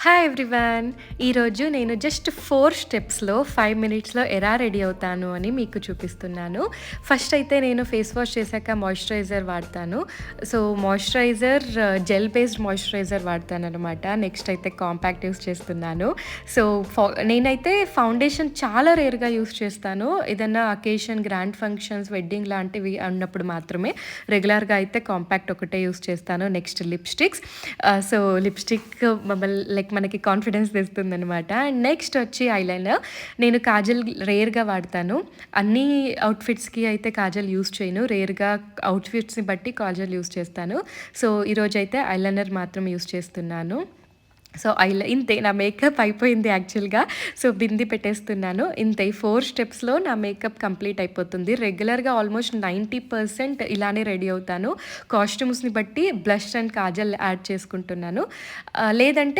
Hi everyone. ఈరోజు నేను just 4 స్టెప్స్‌లో 5 మినిట్స్‌లో ఎలా రెడీ అవుతాను అని మీకు చూపిస్తున్నాను. ఫస్ట్ అయితే నేను ఫేస్ వాష్ చేశాక మాయిశ్చరైజర్ వాడతాను. So, moisturiser gel based moisturiser వాడతాననమాట. నెక్స్ట్ అయితే కాంపాక్ట్ యూజ్ చేస్తున్నాను. సో, నేనైతే ఫౌండేషన్ చాలా రేర్‌గా యూజ్ చేస్తాను. ఏదన్నా అకేషన్, గ్రాండ్ ఫంక్షన్స్, వెడ్డింగ్ లాంటివి ఉన్నప్పుడు మాత్రమే. రెగ్యులర్‌గా అయితే కాంపాక్ట్ ఒకటే యూజ్ చేస్తాను. Next lipsticks. So, lipstick like మనకి కాన్ఫిడెన్స్ తెస్తుందనమాట. అండ్ నెక్స్ట్ వచ్చి ఐలైనర్. నేను కాజల్ రేర్‌గా వాడతాను. అన్ని అవుట్‌ఫిట్స్‌కి అయితే కాజల్ యూజ్ చేయను. రేర్‌గా అవుట్‌ఫిట్స్‌ని బట్టి కాజల్ యూజ్ చేస్తాను. సో, ఈరోజైతే ఐలైనర్ మాత్రం యూజ్ చేస్తున్నాను. సో, ఇంతే నా మేకప్ అయిపోయింది యాక్చువల్‌గా. సో, బింది పెట్టేస్తున్నాను. ఇంతే ఈ 4 స్టెప్స్‌లో నా మేకప్ కంప్లీట్ అయిపోతుంది. రెగ్యులర్‌గా ఆల్మోస్ట్ 90% ఇలానే రెడీ అవుతాను. కాస్ట్యూమ్స్‌ని బట్టి బ్లష్ అండ్ కాజల్ యాడ్ చేసుకుంటున్నాను. లేదంటే